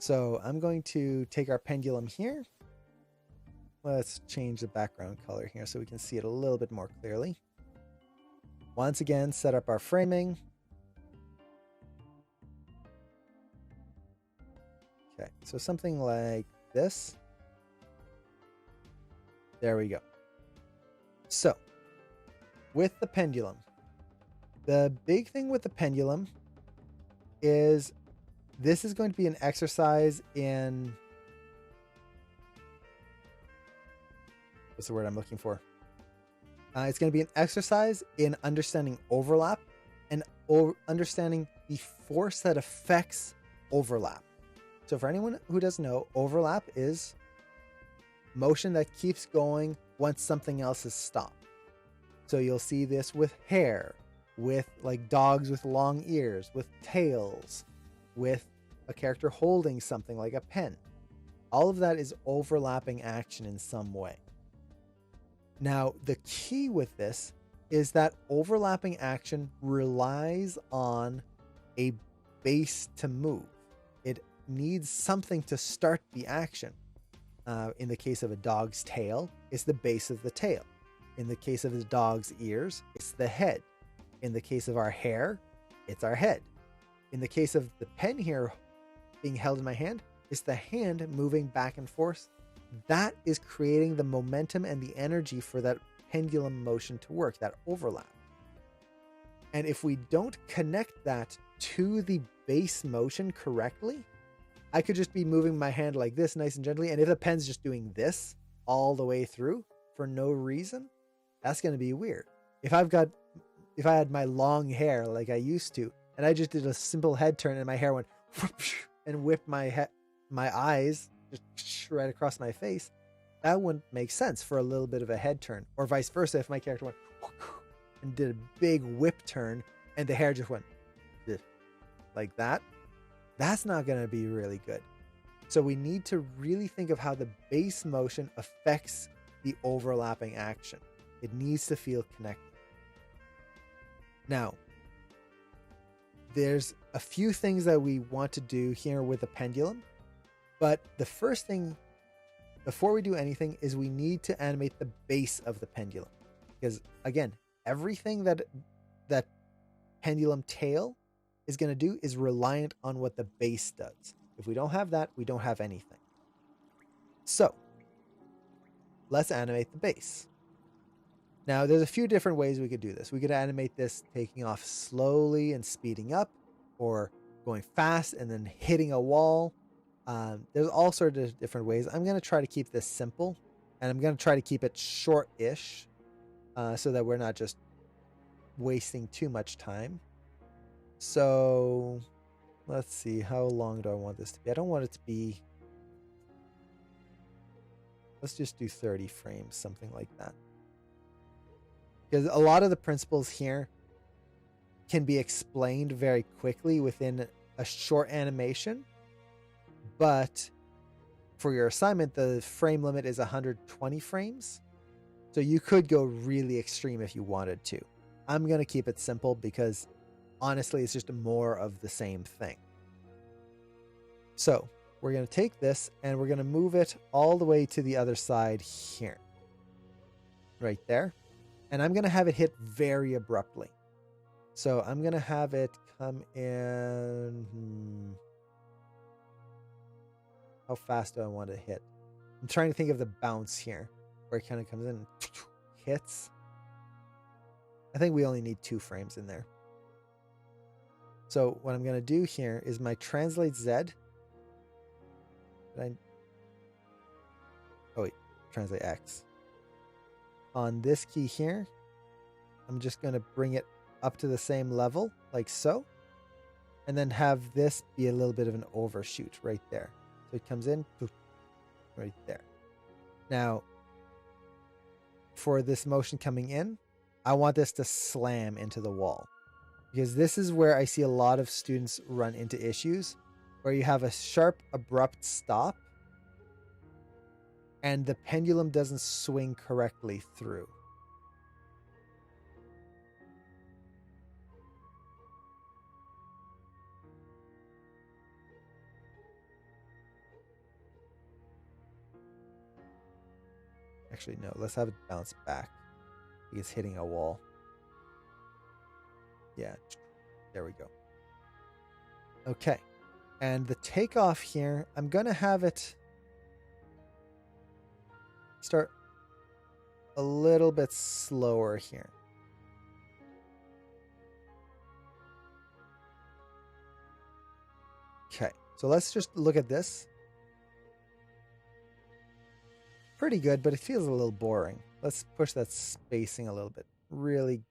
So I'm going to take our pendulum here. Let's change the background color here so we can see it a little bit more clearly. Once again, set up our framing. Okay, so something like this. There we go. So, with the pendulum, the big thing with the pendulum is this is going to be an exercise in... What's the word I'm looking for? It's going to be an exercise in understanding overlap and understanding the force that affects overlap. So for anyone who doesn't know, overlap is motion that keeps going once something else is stopped. So you'll see this with hair, with like dogs with long ears, with tails, with a character holding something like a pen. All of that is overlapping action in some way. Now, the key with this is that overlapping action relies on a base to move. It needs something to start the action. In the case of a dog's tail, it's the base of the tail. In the case of the dog's ears, it's the head. In the case of our hair, it's our head. In the case of the pen here being held in my hand, it's the hand moving back and forth. That is creating the momentum and the energy for that pendulum motion to work, that overlap. And if we don't connect that to the base motion correctly, I could just be moving my hand like this nice and gently. And if the pen's just doing this all the way through for no reason, that's going to be weird. If I had my long hair like I used to, and I just did a simple head turn and my hair went and whipped my eyes just right across my face, that wouldn't make sense for a little bit of a head turn. Or vice versa, if my character went and did a big whip turn and the hair just went like that, that's not going to be really good. So we need to really think of how the base motion affects the overlapping action. It needs to feel connected. Now, there's a few things that we want to do here with the pendulum, but the first thing before we do anything is we need to animate the base of the pendulum. Because again, everything that pendulum tail is going to do is reliant on what the base does. If we don't have that, we don't have anything. So let's animate the base. Now, there's a few different ways we could do this. We could animate this taking off slowly and speeding up, or going fast and then hitting a wall. There's all sorts of different ways. I'm going to try to keep this simple, and I'm going to try to keep it short-ish so that we're not just wasting too much time. So let's see, how long do I want this to be? I don't want it to be... Let's just do 30 frames, something like that. Because a lot of the principles here can be explained very quickly within a short animation. But for your assignment, the frame limit is 120 frames. So you could go really extreme if you wanted to. I'm going to keep it simple because honestly, it's just more of the same thing. So we're going to take this and we're going to move it all the way to the other side here. Right there. And I'm going to have it hit very abruptly. So I'm going to have it come in... How fast do I want to hit? I'm trying to think of the bounce here, where it kind of comes in and hits. I think we only need 2 frames in there. So what I'm going to do here is my translate Z. Oh wait, translate X. On this key here, I'm just going to bring it up to the same level, like so. And then have this be a little bit of an overshoot right there. So it comes in right there. Now, for this motion coming in, I want this to slam into the wall. Because this is where I see a lot of students run into issues, where you have a sharp, abrupt stop, and the pendulum doesn't swing correctly through. Actually, no, let's have it bounce back. It's hitting a wall. Yeah, there we go. Okay. And the takeoff here, I'm going to have it start a little bit slower here. Okay, so let's just look at this. Pretty good, but it feels a little boring. Let's push that spacing a little bit. Really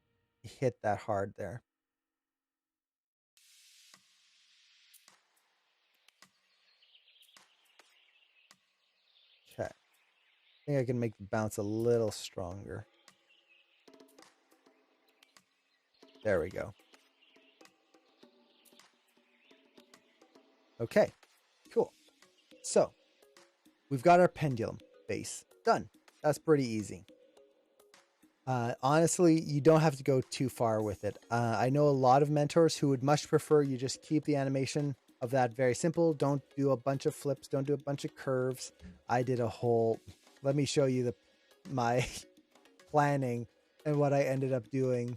hit that hard there. Okay. I think I can make the bounce a little stronger. There we go. Okay, cool. So we've got our pendulum base done. That's pretty easy. Honestly, you don't have to go too far with it. I know a lot of mentors who would much prefer you just keep the animation of that very simple. Don't do a bunch of flips. Don't do a bunch of curves. I did a whole, let me show you my planning and what I ended up doing.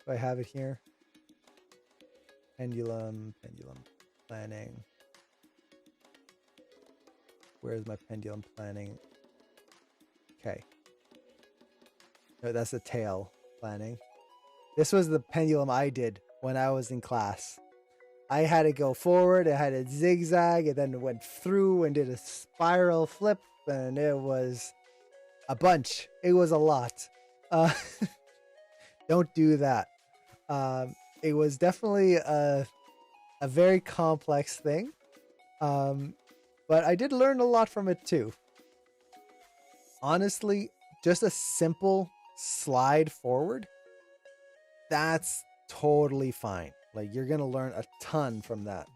Do I have it here? Pendulum planning. Where's my pendulum planning? Okay. No, that's the tail planning. This was the pendulum I did when I was in class. I had to go forward, it had a zigzag, and then it went through and did a spiral flip, and it was a bunch. It was a lot. Don't do that. It was definitely a very complex thing. But I did learn a lot from it too. Honestly, just a simple slide forward, that's totally fine. Like, you're going to learn a ton from that.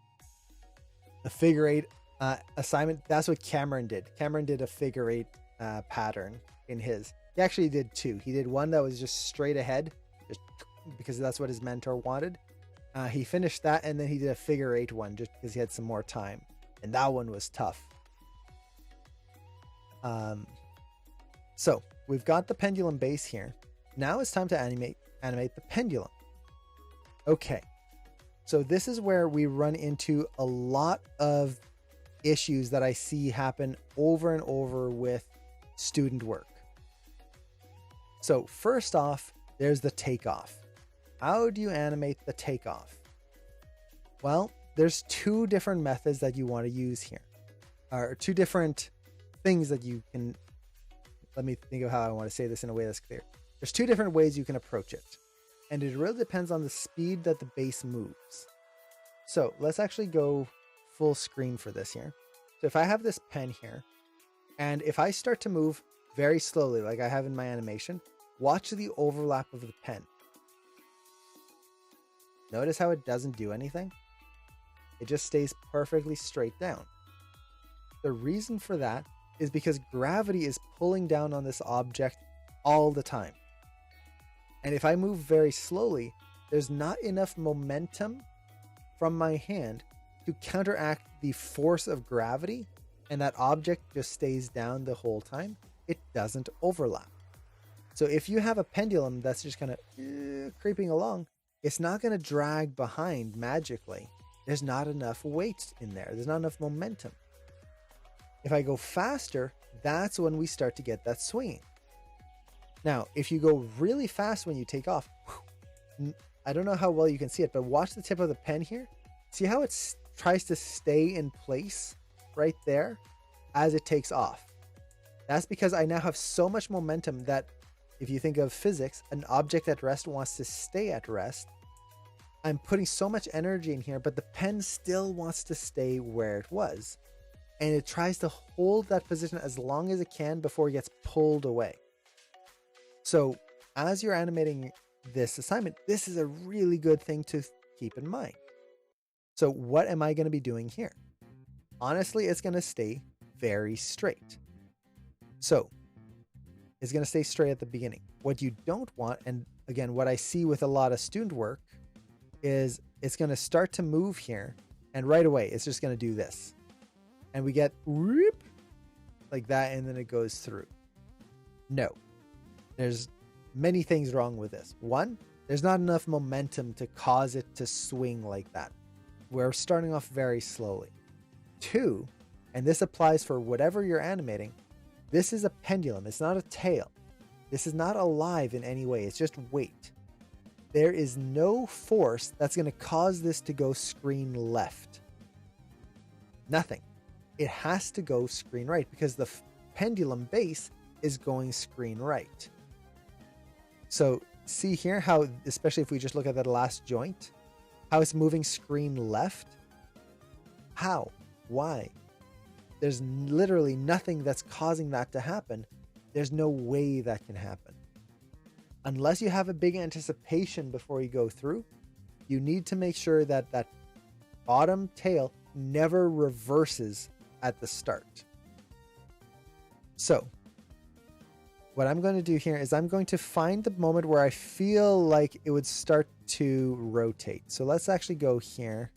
The figure eight assignment, that's what Cameron did. Cameron did a figure eight pattern in his. He actually did two. He did one that was just straight ahead, just because that's what his mentor wanted. He finished that, and then he did a figure eight one just because he had some more time. And that one was tough. So we've got the pendulum base here. Now it's time to animate the pendulum. Okay. So this is where we run into a lot of issues that I see happen over and over with student work. So first off, there's the takeoff. How do you animate the takeoff? Well, there's two different methods that you want to use here, or two different things that you can, let me think of how I want to say this in a way that's clear. There's two different ways you can approach it, and it really depends on the speed that the base moves. So let's actually go full screen for this here. So if I have this pen here, and if I start to move very slowly, like I have in my animation, watch the overlap of the pen. Notice how it doesn't do anything? It just stays perfectly straight down. The reason for that is because gravity is pulling down on this object all the time. And if I move very slowly, there's not enough momentum from my hand to counteract the force of gravity, and that object just stays down the whole time. It doesn't overlap. So if you have a pendulum that's just kind of creeping along, it's not going to drag behind magically. There's not enough weight in there. There's not enough momentum. If I go faster, that's when we start to get that swinging. Now, if you go really fast when you take off, I don't know how well you can see it, but watch the tip of the pen here. See how it tries to stay in place right there as it takes off. That's because I now have so much momentum that if you think of physics, an object at rest wants to stay at rest. I'm putting so much energy in here, but the pen still wants to stay where it was. And it tries to hold that position as long as it can before it gets pulled away. So as you're animating this assignment, this is a really good thing to keep in mind. So what am I going to be doing here? Honestly, it's going to stay very straight. So it's going to stay straight at the beginning. What you don't want, and again, what I see with a lot of student work, is it's going to start to move here, and right away it's just going to do this, and we get whoop, like that, and then it goes through. No, there's many things wrong with this. One, there's not enough momentum to cause it to swing like that. We're starting off very slowly. Two, and this applies for whatever you're animating, this is a pendulum. It's not a tail. This is not alive in any way. It's just weight. There is no force that's going to cause this to go screen left. Nothing. It has to go screen right because the pendulum base is going screen right. So see here how, especially if we just look at that last joint, how it's moving screen left. How? Why? There's literally nothing that's causing that to happen. There's no way that can happen. Unless you have a big anticipation before you go through, you need to make sure that that bottom tail never reverses at the start. So what I'm going to do here is I'm going to find the moment where I feel like it would start to rotate. So let's actually go here.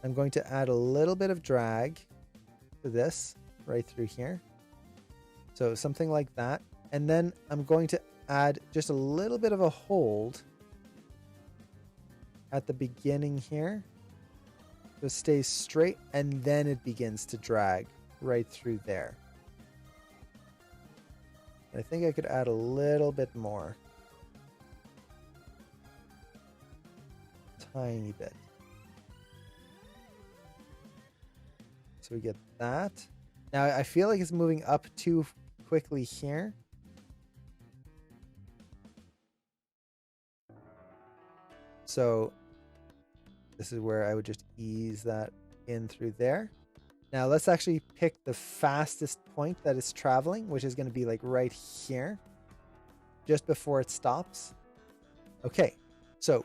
I'm going to add a little bit of drag to this right through here. So something like that. And then I'm going to add just a little bit of a hold at the beginning here. So it stays straight and then it begins to drag right through there. I think I could add a little bit more. Tiny bit. So we get that. Now I feel like it's moving up too quickly here. So this is where I would just ease that in through there. Now let's actually pick the fastest point that it's traveling, which is going to be like right here, just before it stops. Okay, so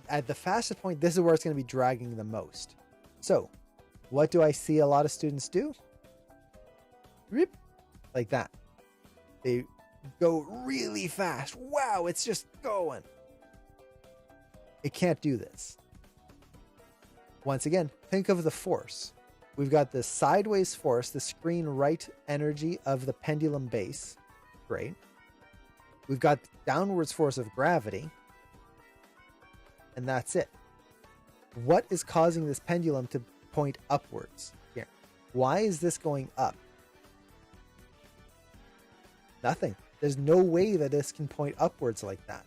at the fastest point, this is where it's going to be dragging the most. So what do I see a lot of students do? Rip, like that. They go really fast. Wow, it's just going. It can't do this. Once again, think of the force. We've got the sideways force, the screen right energy of the pendulum base. Great. We've got the downwards force of gravity. And that's it. What is causing this pendulum to point upwards here? Why is this going up? Nothing. There's no way that this can point upwards like that.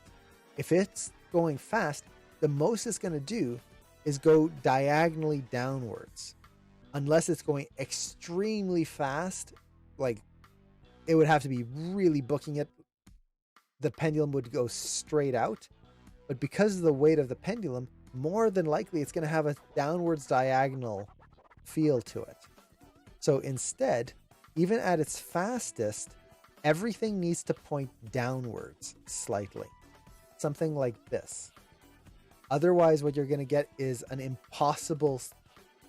If it's going fast, the most it's going to do is go diagonally downwards. Unless it's going extremely fast, like it would have to be really booking it. The pendulum would go straight out. But because of the weight of the pendulum, more than likely it's going to have a downwards diagonal feel to it. So instead, even at its fastest, everything needs to point downwards slightly. Something like this. Otherwise, what you're going to get is an impossible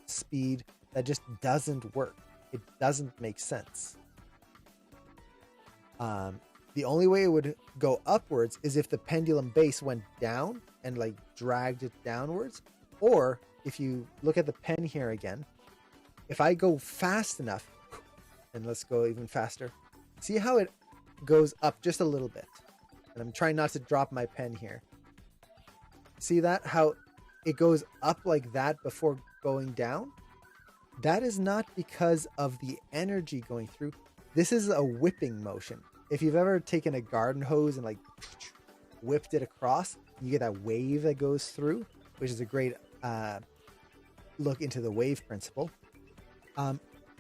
speed that just doesn't work. It doesn't make sense. The only way it would go upwards is if the pendulum base went down and like dragged it downwards. Or if you look at the pen here again, if I go fast enough, and let's go even faster, see how it goes up just a little bit. And I'm trying not to drop my pen here. See that? How it goes up like that before going down? That is not because of the energy going through. This is a whipping motion. If you've ever taken a garden hose and like whipped it across, you get that wave that goes through, which is a great look into the wave principle.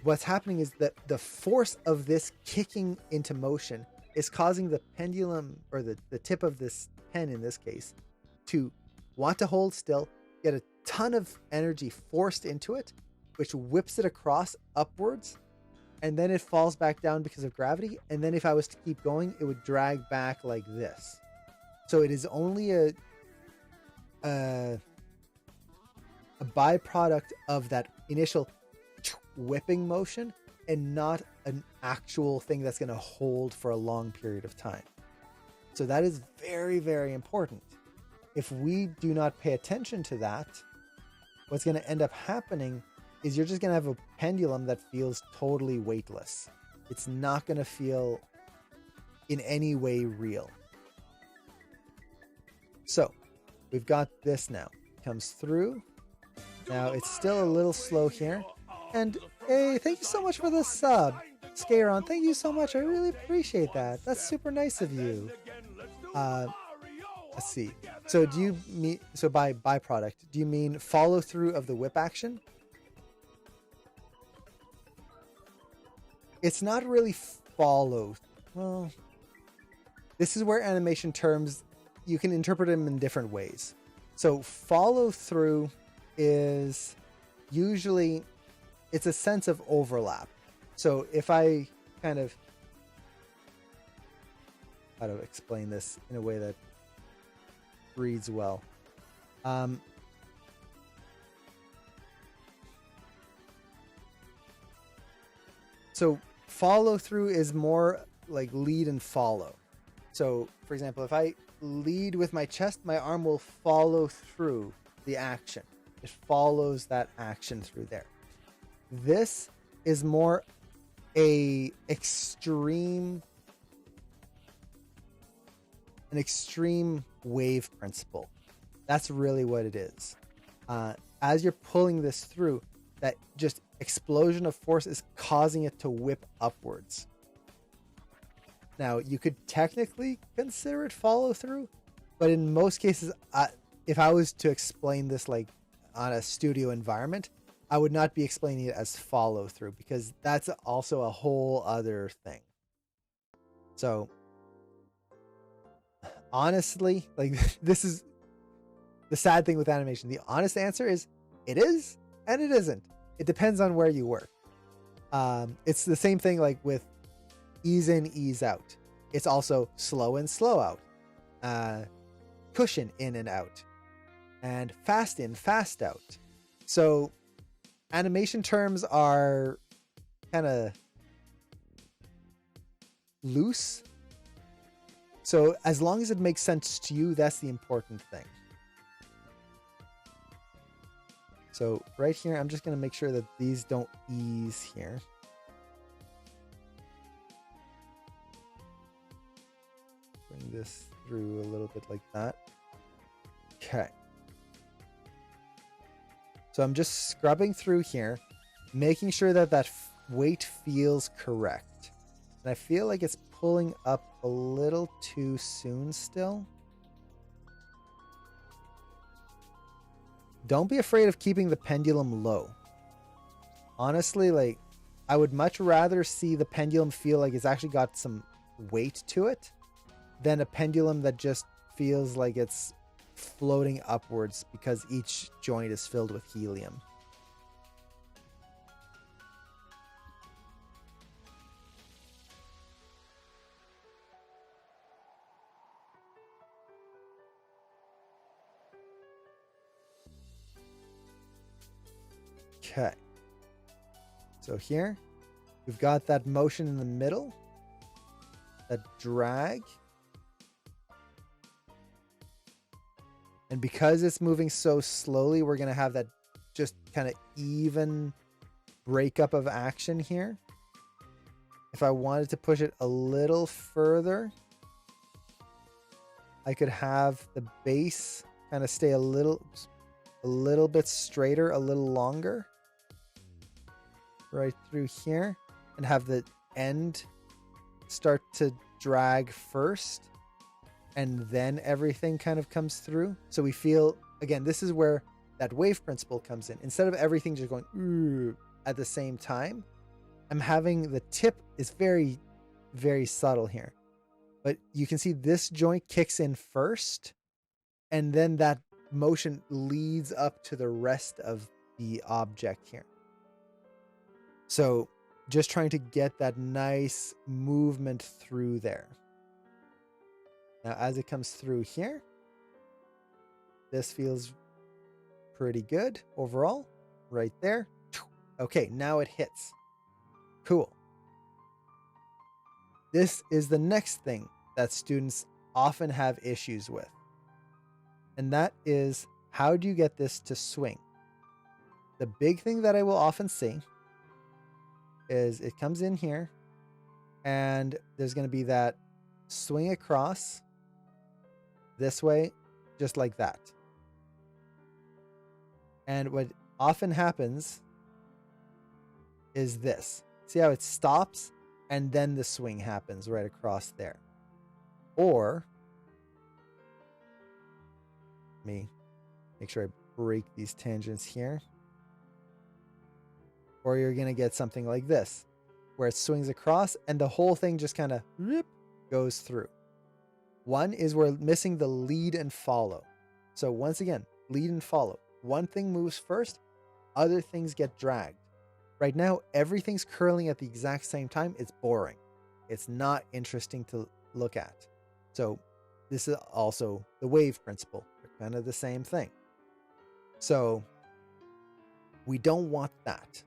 What's happening is that the force of this kicking into motion is causing the pendulum, or the tip of this pen in this case, to want to hold still, get a ton of energy forced into it, which whips it across upwards, and then it falls back down because of gravity. And then if I was to keep going, it would drag back like this. So it is only a byproduct of that initial whipping motion and not an actual thing that's going to hold for a long period of time. So that is very, very important. If we do not pay attention to that, what's going to end up happening is you're just going to have a pendulum that feels totally weightless. It's not going to feel in any way real. So we've got this now. Comes through. Now it's still a little slow here. And hey, thank you so much for the sub. Scaron, thank you so much. I really appreciate that. That's super nice of you. Let's see. So do you mean, so by byproduct, do you mean follow through of the whip action? It's not really follow. Well, this is where animation terms, you can interpret them in different ways. So follow through is usually, it's a sense of overlap. So if I kind of, how to explain this in a way that reads well. So follow through is more like lead and follow. So for example, if I lead with my chest, my arm will follow through the action. It follows that action through there. This is more an extreme wave principle. That's really what it is. As you're pulling this through, that just explosion of force is causing it to whip upwards. Now, you could technically consider it follow through, but in most cases, if I was to explain this like on a studio environment, I would not be explaining it as follow through, because that's also a whole other thing. So honestly, like this is the sad thing with animation. The honest answer is it is and it isn't. It depends on where you work. It's the same thing like with ease in, ease out. It's also slow in, slow out. Cushion in and out. And fast in, fast out. So animation terms are kind of loose. So as long as it makes sense to you, that's the important thing. So right here, I'm just going to make sure that these don't ease here. Bring this through a little bit like that. Okay. So I'm just scrubbing through here, making sure that that weight feels correct. And I feel like it's pulling up a little too soon still. Don't be afraid of keeping the pendulum low. Honestly, like, I would much rather see the pendulum feel like it's actually got some weight to it than a pendulum that just feels like it's floating upwards because each joint is filled with helium. Okay. So here, we've got that motion in the middle, that drag. And because it's moving so slowly, we're going to have that just kind of even breakup of action here. If I wanted to push it a little further, I could have the base kind of stay a little bit straighter, a little longer. Right through here, and have the end start to drag first, and then everything kind of comes through. So we feel, again, this is where that wave principle comes in. Instead of everything just going at the same time, I'm having the tip is very, very subtle here. But you can see this joint kicks in first, and then that motion leads up to the rest of the object here. So just trying to get that nice movement through there. Now, as it comes through here, this feels pretty good overall. Right there. Okay, now it hits. Cool. This is the next thing that students often have issues with. And that is, how do you get this to swing? The big thing that I will often see is it comes in here and there's going to be that swing across this way, just like that. And what often happens is this. See how it stops and then the swing happens right across there. Or, let me make sure I break these tangents here. Or you're going to get something like this, where it swings across and the whole thing just kind of goes through. One is we're missing the lead and follow. So once again, lead and follow. One thing moves first, other things get dragged. Right now, everything's curling at the exact same time. It's boring. It's not interesting to look at. So this is also the wave principle. They're kind of the same thing. So we don't want that.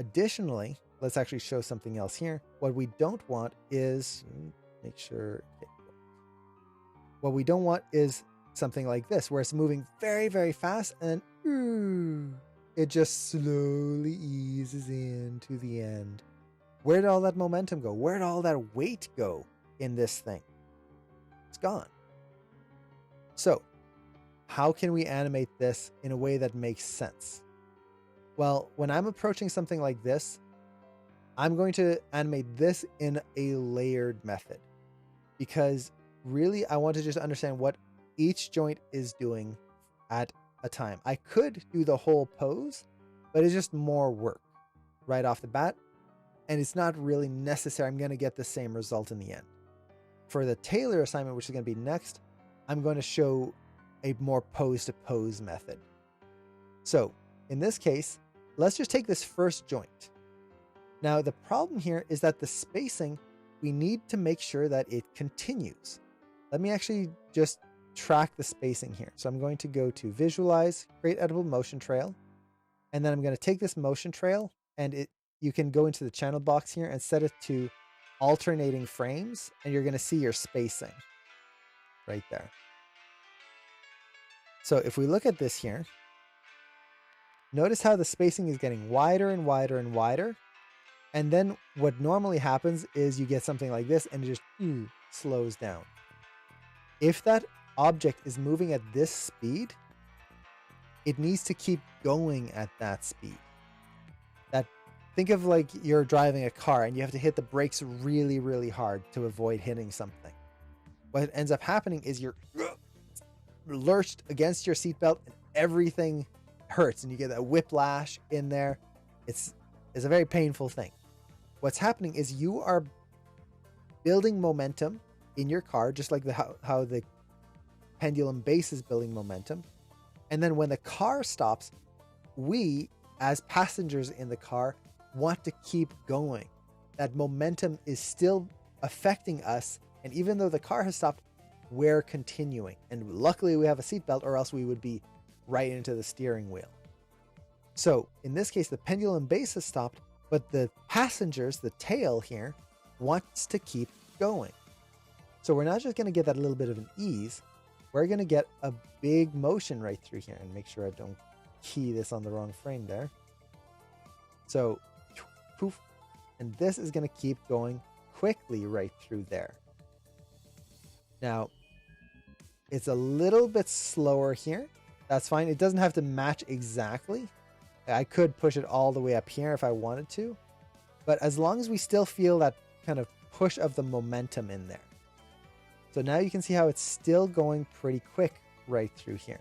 Additionally, let's actually show something else here. What we don't want is, make sure, what we don't want is something like this, where it's moving very, very fast and it just slowly eases into the end. Where did all that momentum go? Where did all that weight go in this thing? It's gone. So, how can we animate this in a way that makes sense? Well, when I'm approaching something like this, I'm going to animate this in a layered method, because really I want to just understand what each joint is doing at a time. I could do the whole pose, but it's just more work right off the bat, and it's not really necessary. I'm going to get the same result in the end. For the tailor assignment, which is going to be next, I'm going to show a more pose-to-pose method. So in this case, let's just take this first joint. Now, the problem here is that the spacing, we need to make sure that it continues. Let me actually just track the spacing here. So I'm going to go to Visualize, Create Editable Motion Trail, and then I'm going to take this motion trail, and you can go into the channel box here and set it to alternating frames, and you're going to see your spacing right there. So if we look at this here, notice how the spacing is getting wider and wider and wider. And then what normally happens is you get something like this and it just slows down. If that object is moving at this speed, it needs to keep going at that speed. Think of like you're driving a car and you have to hit the brakes really, really hard to avoid hitting something. What ends up happening is you're lurched against your seatbelt and everything hurts and you get that whiplash in there. It's a very painful thing. What's happening is you are building momentum in your car, just like how the pendulum base is building momentum. And then when the car stops, we, as passengers in the car, want to keep going. That momentum is still affecting us. And even though the car has stopped, we're continuing. And luckily we have a seatbelt, or else we would be right into the steering wheel. So in this case, the pendulum base has stopped, but the passengers, the tail here, wants to keep going. So we're not just going to get that little bit of an ease, we're going to get a big motion right through here. And make sure I don't key this on the wrong frame there. So, poof, and this is going to keep going quickly right through there. Now, it's a little bit slower here. That's fine. It doesn't have to match exactly. I could push it all the way up here if I wanted to. But as long as we still feel that kind of push of the momentum in there. So now you can see how it's still going pretty quick right through here.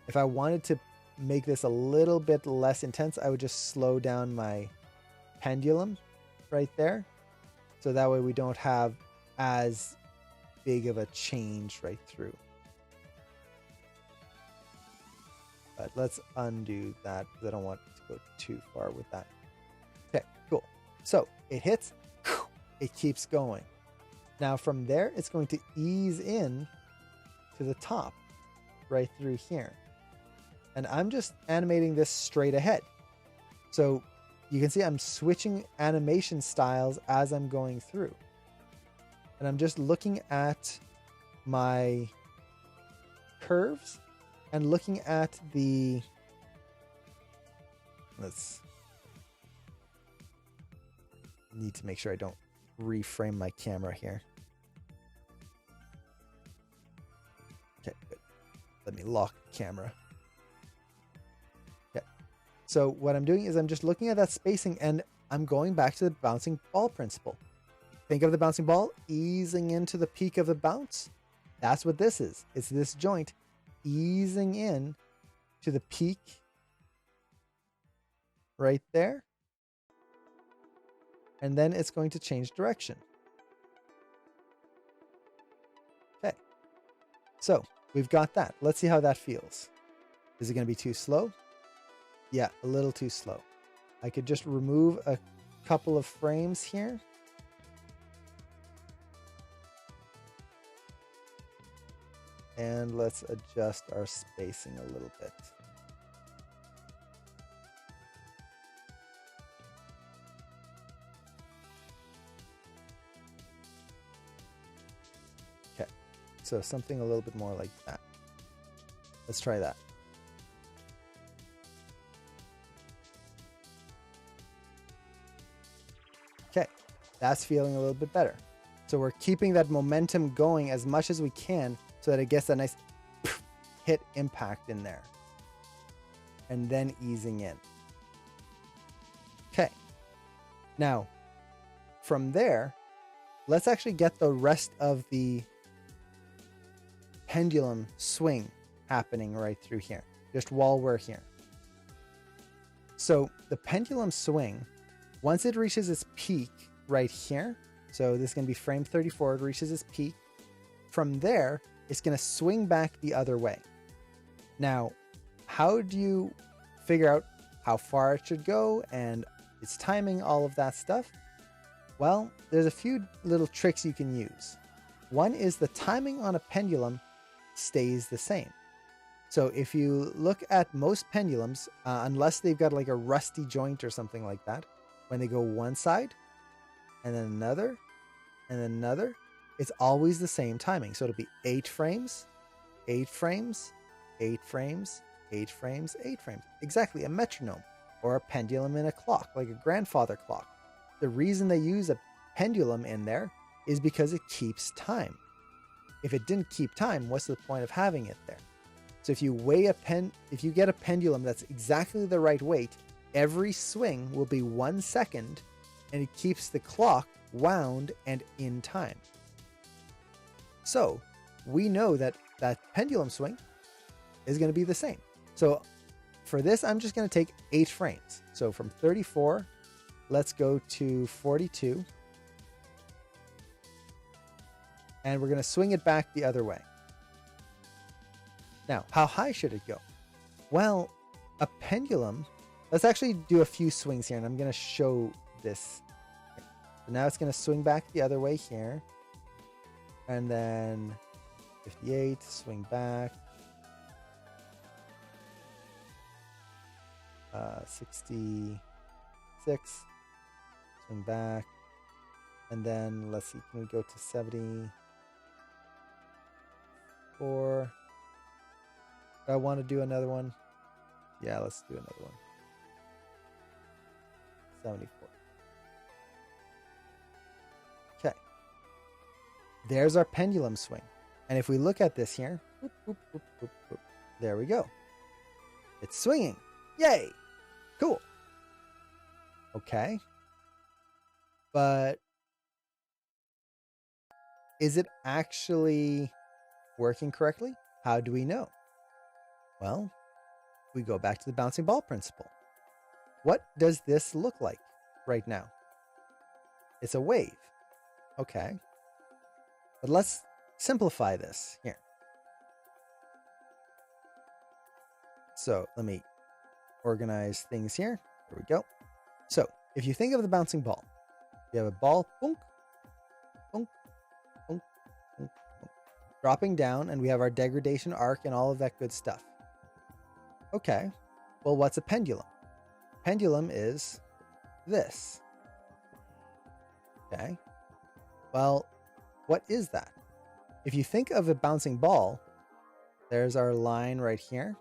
If I wanted to make this a little bit less intense, I would just slow down my pendulum right there. So that way we don't have as big of a change right through. But let's undo that because I don't want to go too far with that. Okay, cool. So it hits, it keeps going. Now from there, it's going to ease in to the top right through here. And I'm just animating this straight ahead. So you can see I'm switching animation styles as I'm going through. And I'm just looking at my curves and looking at the, need to make sure I don't reframe my camera here. me lock the camera. Okay. So what I'm doing is I'm just looking at that spacing and I'm going back to the bouncing ball principle. Think of the bouncing ball easing into the peak of the bounce. That's what this is. It's this joint easing in to the peak right there. And then it's going to change direction. Okay. So we've got that. Let's see how that feels. Is it going to be too slow? Yeah, a little too slow. I could just remove a couple of frames here. And let's adjust our spacing a little bit. Okay, so something a little bit more like that. Let's try that. Okay, that's feeling a little bit better. So we're keeping that momentum going as much as we can so that it gets a nice hit impact in there. And then easing in. Okay. Now, from there, let's actually get the rest of the pendulum swing happening right through here, just while we're here. So the pendulum swing, once it reaches its peak right here, so this is going to be frame 34, it reaches its peak. From there, it's going to swing back the other way. Now, how do you figure out how far it should go and its timing, all of that stuff? Well, there's a few little tricks you can use. One is the timing on a pendulum stays the same. So if you look at most pendulums, unless they've got like a rusty joint or something like that, when they go one side and then another and then another, it's always the same timing. So it'll be 8 frames, 8 frames, 8 frames, 8 frames, 8 frames. Exactly, a metronome or a pendulum in a clock, like a grandfather clock. The reason they use a pendulum in there is because it keeps time. If it didn't keep time, what's the point of having it there? So if you if you get a pendulum that's exactly the right weight, every swing will be 1 second and it keeps the clock wound and in time. So we know that that pendulum swing is going to be the same. So for this, I'm just going to take 8 frames. So from 34, let's go to 42. And we're going to swing it back the other way. Now, how high should it go? Well, a pendulum, let's actually do a few swings here, and I'm going to show this. So now it's going to swing back the other way here. And then 58, swing back. 66, swing back. And then let's see, can we go to 74? Do I want to do another one? Yeah, let's do another one. 74. Okay. There's our pendulum swing. And if we look at this here, whoop, whoop, whoop, whoop, whoop, there we go. It's swinging. Yay! Cool. Okay. But is it actually working correctly? How do we know? Well, we go back to the bouncing ball principle. What does this look like right now? It's a wave. Okay. But let's simplify this here. So let me organize things here. There we go. So if you think of the bouncing ball, you have a ball, boonk, boonk, boonk, boonk, boonk, dropping down, and we have our degradation arc and all of that good stuff. Okay, well, what's a pendulum? Pendulum is this. Okay, well, what is that? If you think of a bouncing ball, there's our line right here.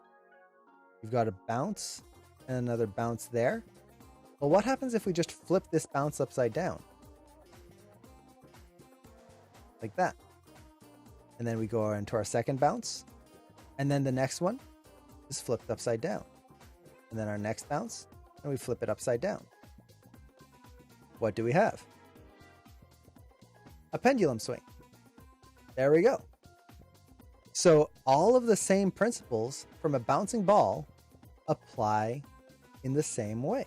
You've got a bounce and another bounce there. Well, what happens if we just flip this bounce upside down? Like that. And then we go into our second bounce. And then the next one is flipped upside down. And then our next bounce, and we flip it upside down. What do we have? A pendulum swing. There we go. So all of the same principles from a bouncing ball apply in the same way.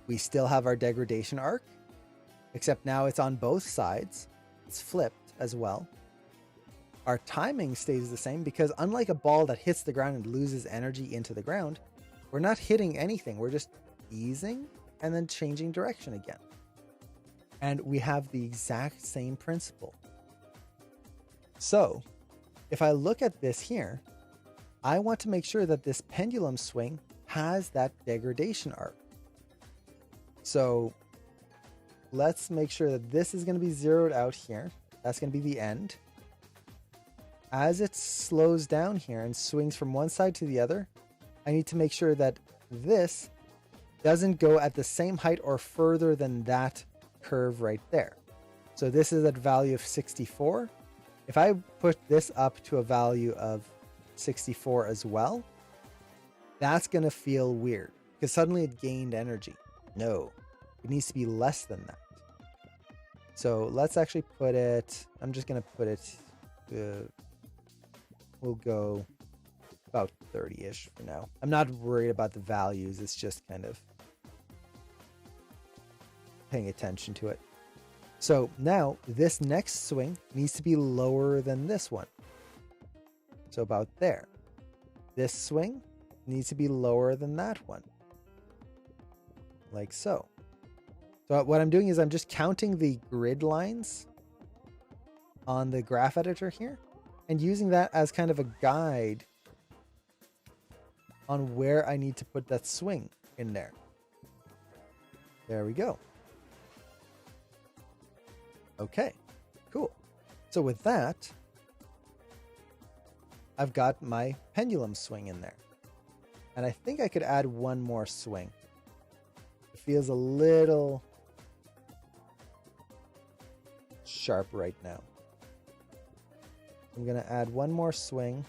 We still have our degradation arc, except now it's on both sides. It's flipped as well. Our timing stays the same because unlike a ball that hits the ground and loses energy into the ground, we're not hitting anything. We're just easing and then changing direction again. And we have the exact same principle. So if I look at this here, I want to make sure that this pendulum swing has that degradation arc. So let's make sure that this is going to be zeroed out here. That's going to be the end. As it slows down here and swings from one side to the other, I need to make sure that this doesn't go at the same height or further than that curve right there. So this is at value of 64. If I put this up to a value of 64 as well, that's going to feel weird because suddenly it gained energy. No, it needs to be less than that. So let's actually put it, I'm just going to put it, we'll go about 30-ish for now. I'm not worried about the values. It's just kind of paying attention to it. So now this next swing needs to be lower than this one. So about there. This swing needs to be lower than that one. Like so. So what I'm doing is I'm just counting the grid lines on the graph editor here and using that as kind of a guide on where I need to put that swing in there. There we go. Okay, cool. So with that, I've got my pendulum swing in there. And I think I could add one more swing. It feels a little sharp right now. I'm going to add one more swing.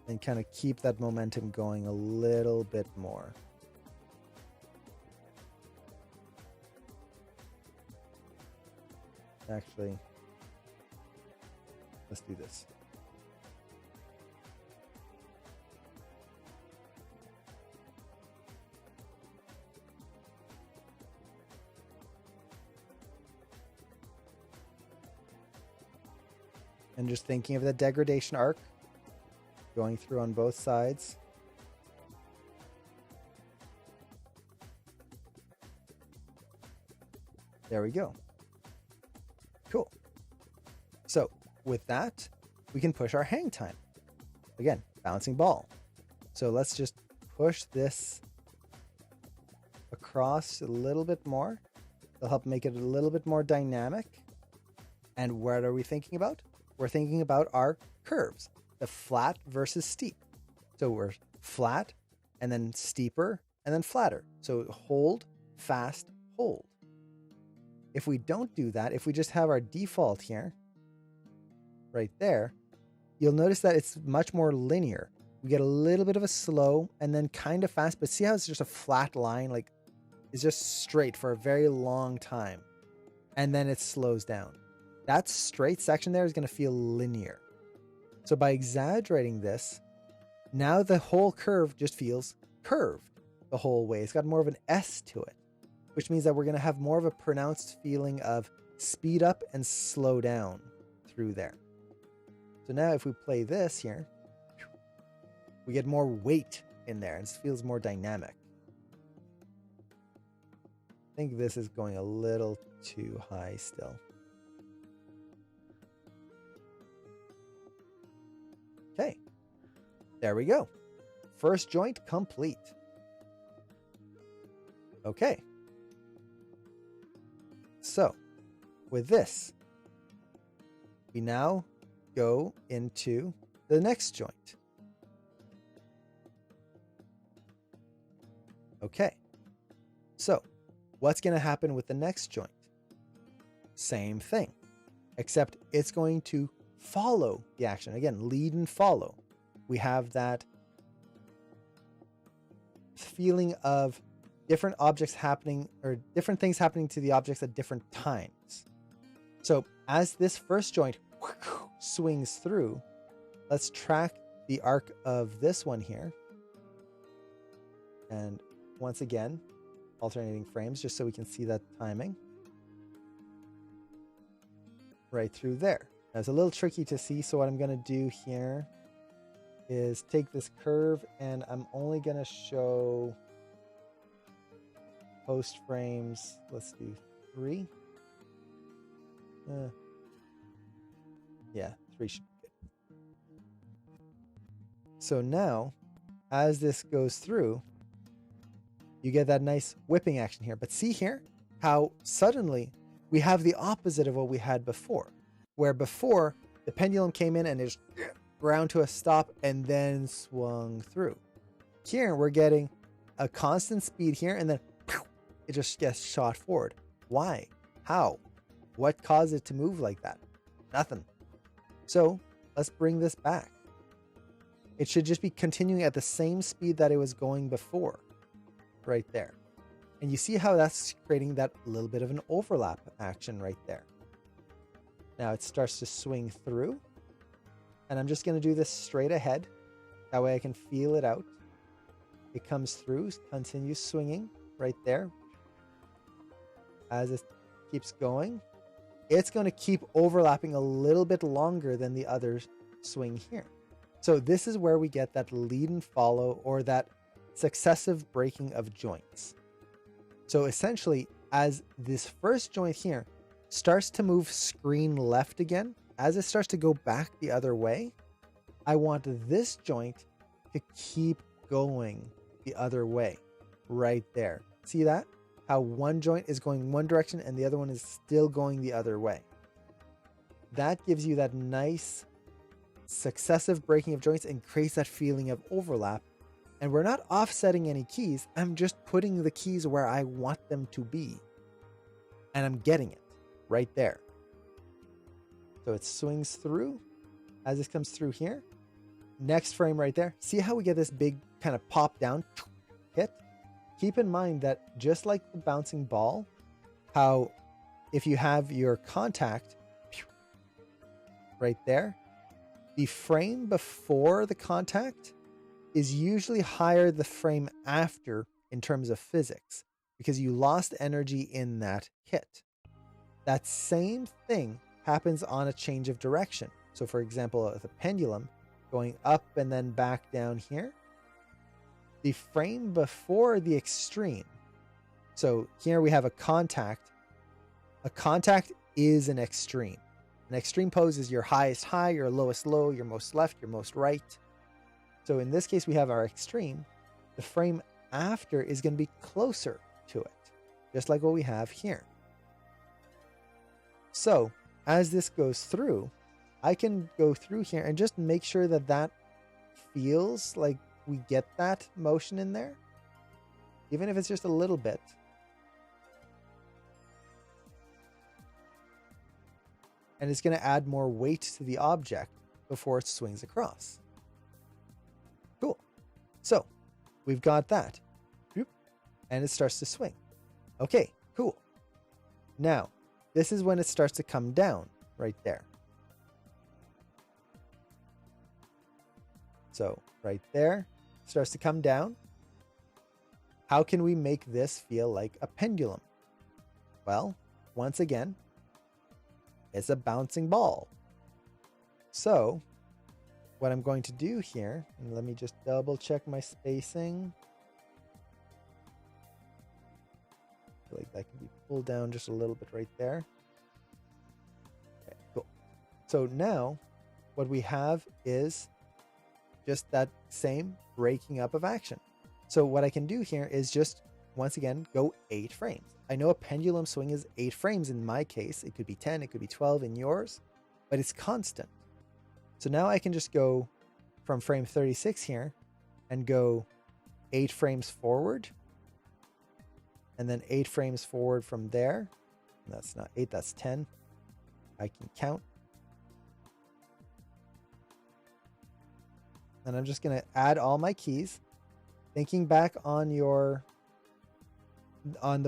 And kind of keep that momentum going a little bit more. Actually, let's do this. And just thinking of the degradation arc going through on both sides. There we go. Cool. So with that, we can push our hang time. Again, bouncing ball. So let's just push this across a little bit more. It'll help make it a little bit more dynamic. And what are we thinking about? We're thinking about our curves, the flat versus steep. So we're flat and then steeper and then flatter. So hold, fast, hold. If we don't do that, if we just have our default here, right there, you'll notice that it's much more linear. We get a little bit of a slow and then kind of fast, but see how it's just a flat line? Like it's just straight for a very long time. And then it slows down. That straight section there is going to feel linear. So by exaggerating this, now the whole curve just feels curved the whole way. It's got more of an S to it, which means that we're going to have more of a pronounced feeling of speed up and slow down through there. So now if we play this here, we get more weight in there and it feels more dynamic. I think this is going a little too high still. Okay, there we go. First joint complete. Okay. So, with this, we now go into the next joint. Okay. So, what's going to happen with the next joint? Same thing, except it's going to follow the action. Again, lead and follow. We have that feeling of different objects happening, or different things happening to the objects at different times. So as this first joint swings through, let's track the arc of this one here. And once again, alternating frames just so we can see that timing. Right through there. Now, it's a little tricky to see, so what I'm going to do here is take this curve, and I'm only going to show post frames. Let's do 3. Yeah, 3 should be good. So now, as this goes through, you get that nice whipping action here. But see here how suddenly we have the opposite of what we had before, where before the pendulum came in and it just ground to a stop and then swung through. Here we're getting a constant speed here, and then it just gets shot forward. Why? How? What caused it to move like that? Nothing. So let's bring this back. It should just be continuing at the same speed that it was going before. Right there. And you see how that's creating that little bit of an overlap action right there. Now it starts to swing through. And I'm just going to do this straight ahead. That way I can feel it out. It comes through, continues swinging right there. As it keeps going, it's going to keep overlapping a little bit longer than the other swing here. So this is where we get that lead and follow, or that successive breaking of joints. So essentially, as this first joint here starts to move screen left again, as it starts to go back the other way, I want this joint to keep going the other way right there. See that? How one joint is going one direction and the other one is still going the other way. That gives you that nice successive breaking of joints and creates that feeling of overlap. And we're not offsetting any keys. I'm just putting the keys where I want them to be. And I'm getting it right there. So it swings through as this comes through here. Next frame right there. See how we get this big kind of pop down hit? Keep in mind that just like the bouncing ball, how if you have your contact right there, the frame before the contact is usually higher the frame after in terms of physics, because you lost energy in that hit. That same thing happens on a change of direction. So for example, with a pendulum going up and then back down here, the frame before the extreme. So here we have a contact. A contact is an extreme. An extreme pose is your highest high, your lowest low, your most left, your most right. So in this case, we have our extreme. The frame after is going to be closer to it, just like what we have here. So as this goes through, I can go through here and just make sure that that feels like we get that motion in there, even if it's just a little bit. And it's going to add more weight to the object before it swings across. Cool. So we've got that. And it starts to swing. Okay, cool. Now, this is when it starts to come down right there. So right there, starts to come down. How can we make this feel like a pendulum? Well, once again, it's a bouncing ball. So what I'm going to do here, and let me just double check my spacing. I feel like that can be pulled down just a little bit right there. Okay, cool. So now what we have is just that same breaking up of action. So what I can do here is just, once again, go 8 frames. I know a pendulum swing is 8 frames in my case. It could be 10, it could be 12 in yours, but it's constant. So now I can just go from frame 36 here and go 8 frames forward. and then 8 frames forward from there. That's not 8, that's 10. I can count. And I'm just going to add all my keys. Thinking back on the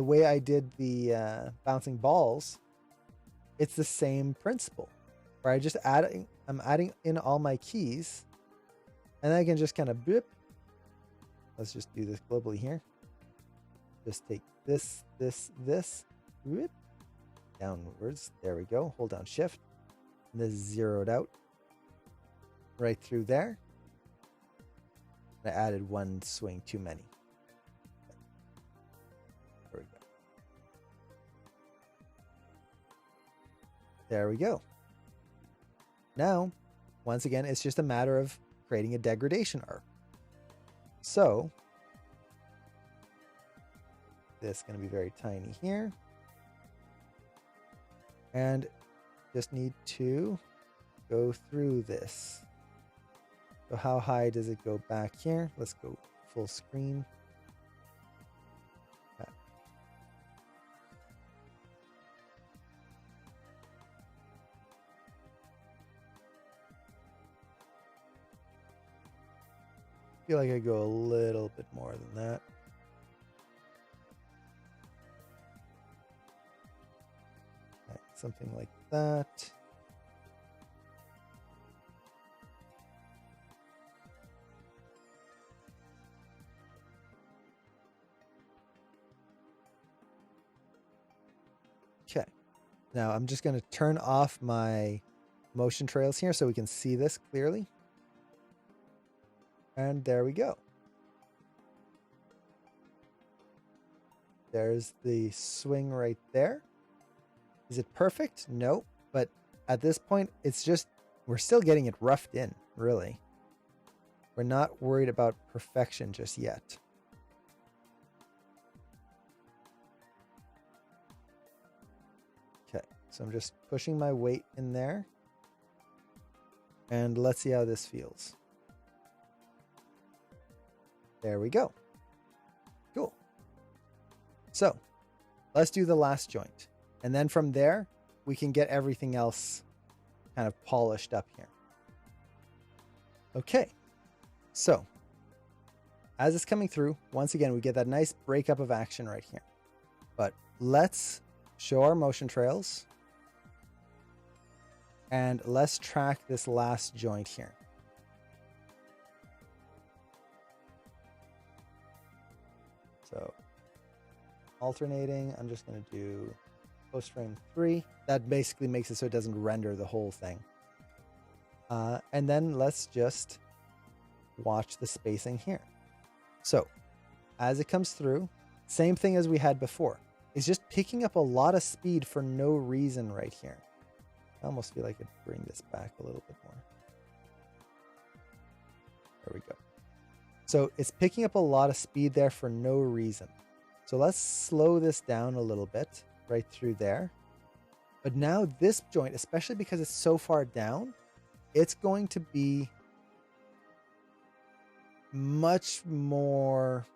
way I did the bouncing balls, it's the same principle. Where I'm adding in all my keys, and then I can just kind of blip. Let's just do this globally here. Just take this, whip, downwards. There we go. Hold down shift. And this is zeroed out right through there. I added one swing too many. There we go. There we go. Now, once again, it's just a matter of creating a degradation arc. So, this is going to be very tiny here. And just need to go through this. So how high does it go back here? Let's go full screen. Okay. I feel like I go a little bit more than that. Okay, something like that. Okay, now I'm just going to turn off my motion trails here so we can see this clearly. And there we go. There's the swing right there. Is it perfect? No, but at this point, it's just, we're still getting it roughed in, really. We're not worried about perfection just yet. So I'm just pushing my weight in there. And let's see how this feels. There we go. Cool. So let's do the last joint. And then from there, we can get everything else kind of polished up here. Okay. So as it's coming through, once again, we get that nice breakup of action right here. But let's show our motion trails. And let's track this last joint here. So alternating, I'm just going to do post frame 3. That basically makes it so it doesn't render the whole thing. And then let's just watch the spacing here. So as it comes through, same thing as we had before. It's just picking up a lot of speed for no reason right here. I almost feel like I could bring this back a little bit more. There we go. So it's picking up a lot of speed there for no reason. So let's slow this down a little bit right through there. But now this joint, especially because it's so far down, it's going to be much more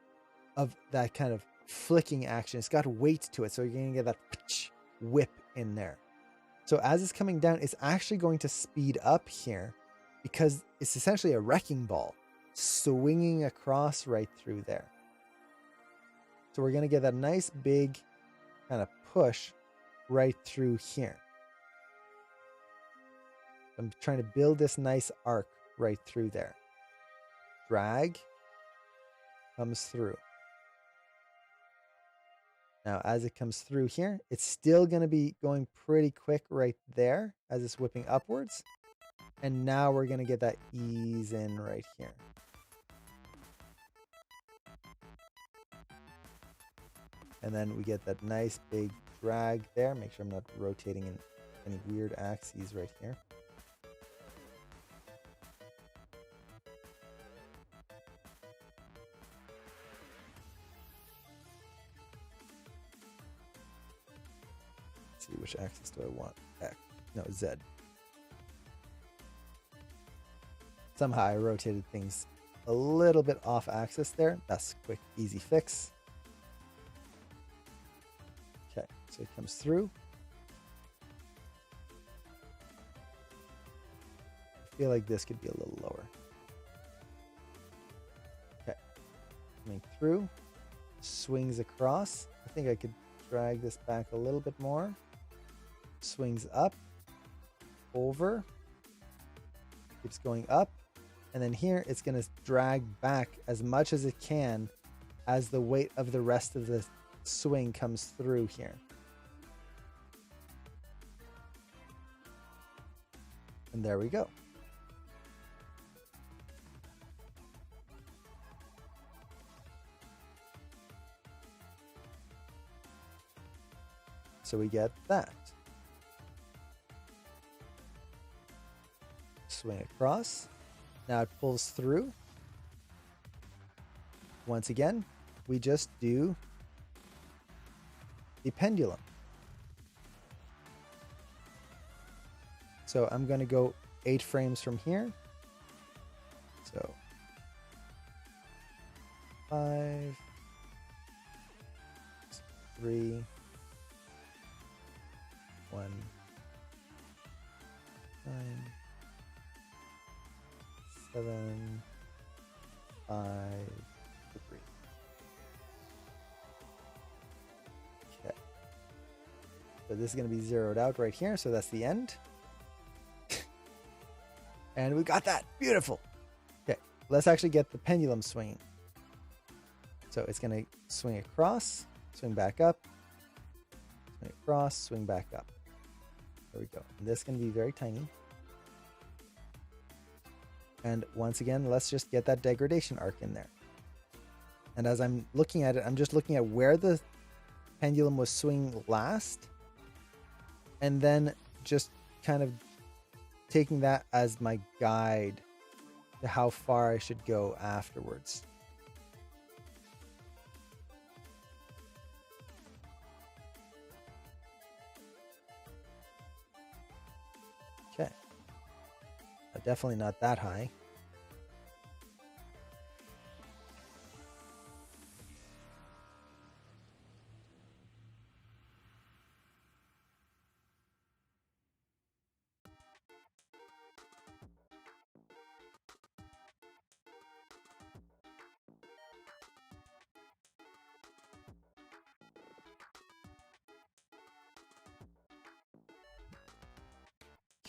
of that kind of flicking action. It's got weight to it, so you're going to get that whip in there. So as it's coming down, it's actually going to speed up here because it's essentially a wrecking ball swinging across right through there. So we're going to get that nice big kind of push right through here. I'm trying to build this nice arc right through there. Drag comes through. Now, as it comes through here, it's still going to be going pretty quick right there as it's whipping upwards. And now we're going to get that ease in right here. And then we get that nice big drag there. Make sure I'm not rotating in any weird axes right here. See which axis do I want? X. No, Z. Somehow I rotated things a little bit off axis there. That's a quick, easy fix. So it comes through. I feel like this could be a little lower. Okay. Coming through. Swings across. I think I could drag this back a little bit more. Swings up. Over. Keeps going up. And then here it's going to drag back as much as it can as the weight of the rest of the swing comes through here. And there we go. So we get that. Swing across. Now it pulls through. Once again, we just do the pendulum. So I'm going to go 8 frames from here. So 5, 3, 1, 9, 7, 5, 3. Okay. So this is going to be zeroed out right here. So that's the end. And we got that. Beautiful. Okay. Let's actually get the pendulum swinging. So it's going to swing across, swing back up, swing across, swing back up. There we go. And this is going to be very tiny. And once again, let's just get that degradation arc in there. And as I'm looking at it, I'm just looking at where the pendulum was swinging last. And then just kind of taking that as my guide to how far I should go afterwards. Okay. Definitely not that high.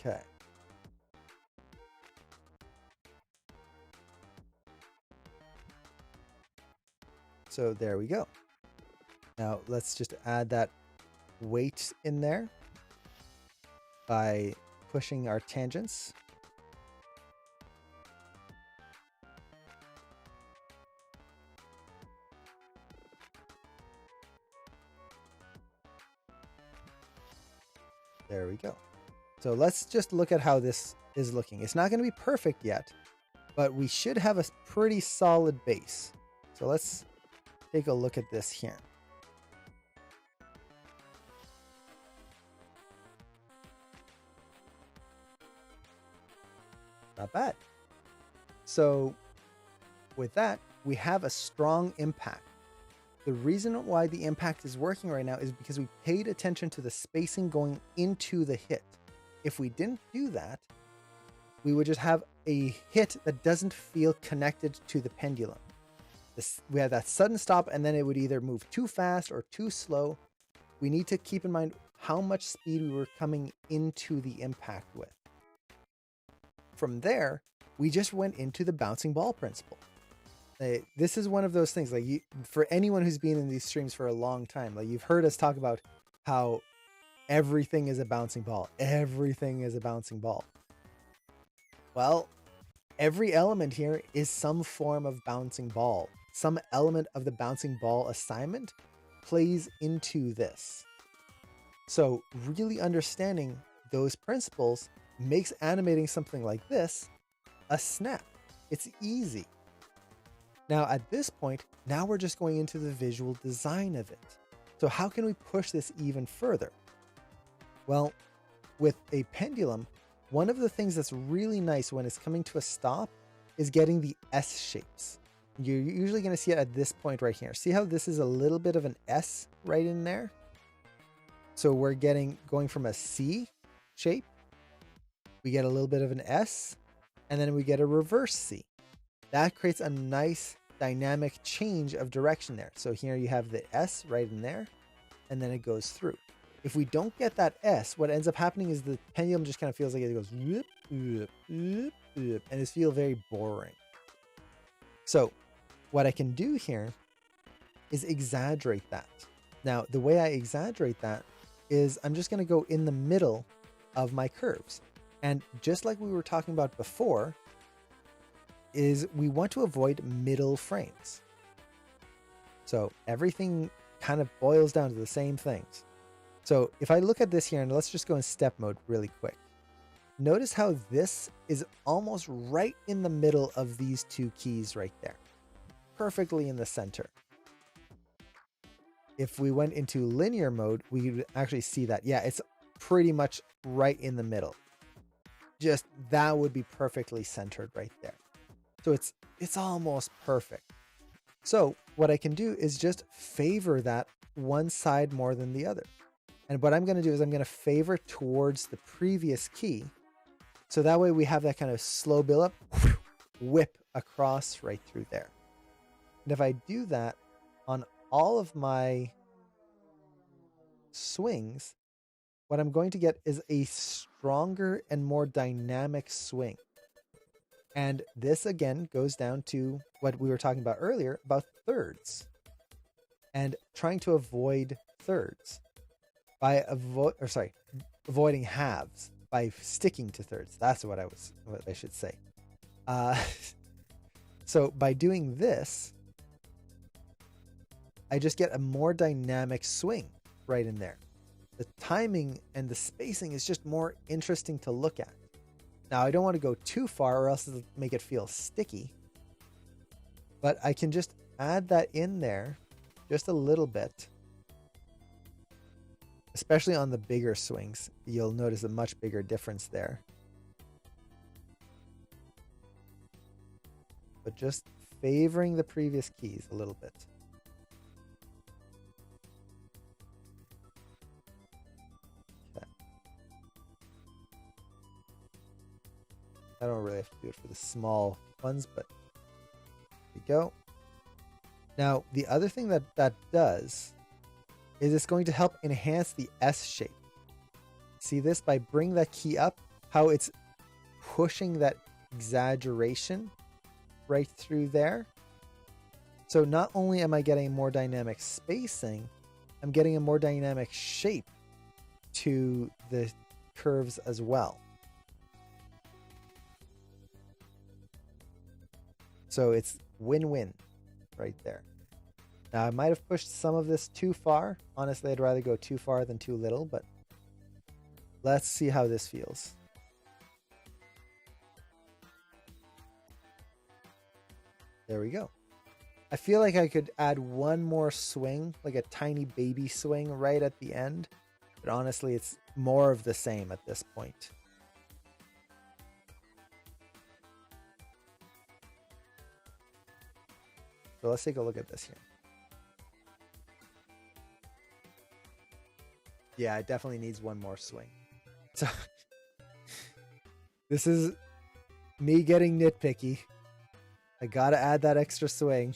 Okay. So there we go. Now let's just add that weight in there by pushing our tangents. There we go. So let's just look at how this is looking. It's not going to be perfect yet, but we should have a pretty solid base. So let's take a look at this here. Not bad. So with that, we have a strong impact. The reason why the impact is working right now is because we paid attention to the spacing going into the hit. If we didn't do that, we would just have a hit that doesn't feel connected to the pendulum. We have that sudden stop, and then it would either move too fast or too slow. We need to keep in mind how much speed we were coming into the impact with. From there, we just went into the bouncing ball principle. This is one of those things, like for anyone who's been in these streams for a long time, like you've heard us talk about how everything is a bouncing ball. Everything is a bouncing ball. Well, every element here is some form of bouncing ball. Some element of the bouncing ball assignment plays into this. So really understanding those principles makes animating something like this a snap. It's easy. Now at this point, now we're just going into the visual design of it. So how can we push this even further? Well, with a pendulum, one of the things that's really nice when it's coming to a stop is getting the S shapes. You're usually going to see it at this point right here. See how this is a little bit of an S right in there? So we're going from a C shape, we get a little bit of an S, and then we get a reverse C. That creates a nice dynamic change of direction there. So here you have the S right in there, and then it goes through. If we don't get that S, what ends up happening is the pendulum just kind of feels like it goes whoop, whoop, whoop, whoop, and it feels very boring. So what I can do here is exaggerate that. Now, the way I exaggerate that is I'm just going to go in the middle of my curves. And just like we were talking about before, is we want to avoid middle frames. So everything kind of boils down to the same things. So if I look at this here, and let's just go in step mode really quick. Notice how this is almost right in the middle of these two keys right there. Perfectly in the center. If we went into linear mode, we would actually see that. Yeah, it's pretty much right in the middle. Just that would be perfectly centered right there. So it's almost perfect. So what I can do is just favor that one side more than the other. And what I'm going to do is I'm going to favor towards the previous key. So that way we have that kind of slow build up, whip across right through there. And if I do that on all of my swings, what I'm going to get is a stronger and more dynamic swing. And this again goes down to what we were talking about earlier about thirds and trying to avoid thirds by avoiding halves by sticking to thirds. That's what I should say. So by doing this, I just get a more dynamic swing right in there. The timing and the spacing is just more interesting to look at. Now, I don't want to go too far or else it'll make it feel sticky. But I can just add that in there just a little bit. Especially on the bigger swings, you'll notice a much bigger difference there. But just favoring the previous keys a little bit. I don't really have to do it for the small ones, but there we go. Now, the other thing that does is it's going to help enhance the S shape. See this? By bringing that key up, how it's pushing that exaggeration right through there. So not only am I getting more dynamic spacing, I'm getting a more dynamic shape to the curves as well. So it's win-win right there. Now I might have pushed some of this too far. Honestly, I'd rather go too far than too little, but let's see how this feels. There we go. I feel like I could add one more swing, like a tiny baby swing right at the end. But honestly, it's more of the same at this point. So let's take a look at this here. Yeah, it definitely needs one more swing. So this is me getting nitpicky. I gotta add that extra swing.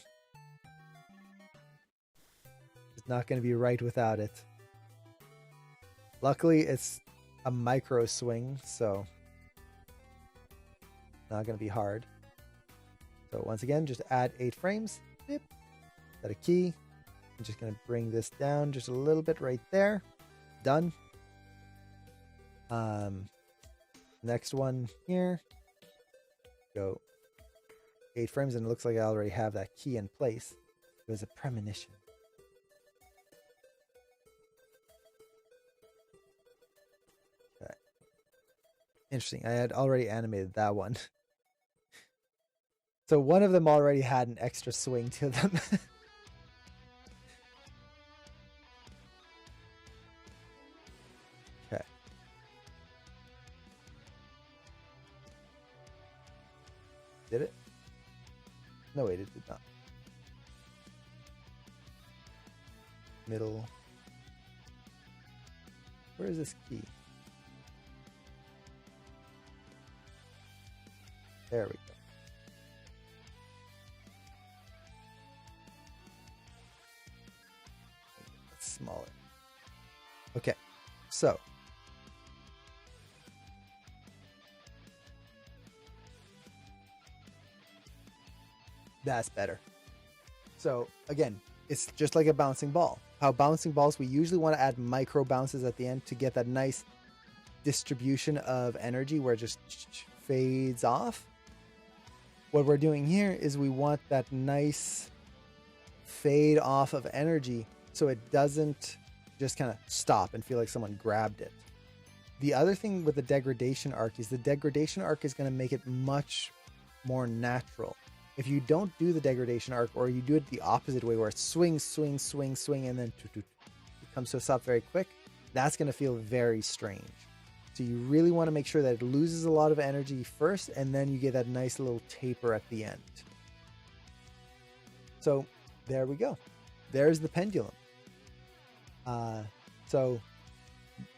It's not gonna be right without it. Luckily, it's a micro swing, so not gonna be hard. So once again, just add 8 frames. Yep. Set a key. I'm just gonna bring this down just a little bit right there. Done. Next one here. Go 8 frames, and it looks like I already have that key in place. It was a premonition. Okay. Interesting. I had already animated that one. So one of them already had an extra swing to them. Okay. Did it? No, wait, it did not. Middle. Where is this key? There we go. That's smaller. Okay, so that's better. So again, it's just like a bouncing ball. How bouncing balls, we usually want to add micro bounces at the end to get that nice distribution of energy where it just fades off. What we're doing here is we want that nice fade off of energy so it doesn't just kind of stop and feel like someone grabbed it. The other thing with the degradation arc is the degradation arc is going to make it much more natural. If you don't do the degradation arc, or you do it the opposite way where it swings, swing, swing, swing, and then it comes to a stop very quick, that's going to feel very strange. So you really want to make sure that it loses a lot of energy first, and then you get that nice little taper at the end. So there we go. There's the pendulum. So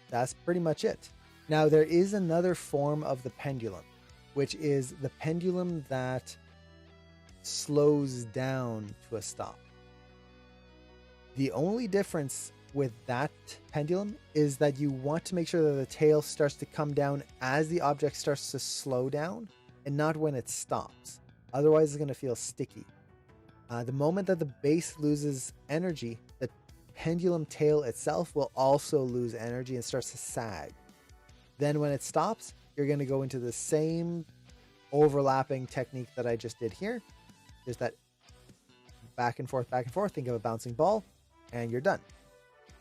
that's pretty much it. Now there is another form of the pendulum, which is the pendulum that slows down to a stop. The only difference with that pendulum is that you want to make sure that the tail starts to come down as the object starts to slow down and not when it stops. Otherwise, it's going to feel sticky. The moment that the base loses energy, the pendulum tail itself will also lose energy and starts to sag. Then when it stops, you're going to go into the same overlapping technique that I just did here. There's that back and forth, think of a bouncing ball, and you're done.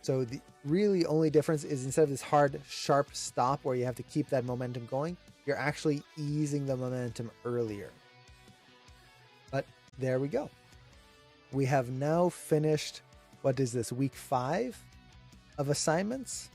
So the really only difference is instead of this hard, sharp stop where you have to keep that momentum going, you're actually easing the momentum earlier. But there we go. We have now finished, what is this, week 5 of assignments?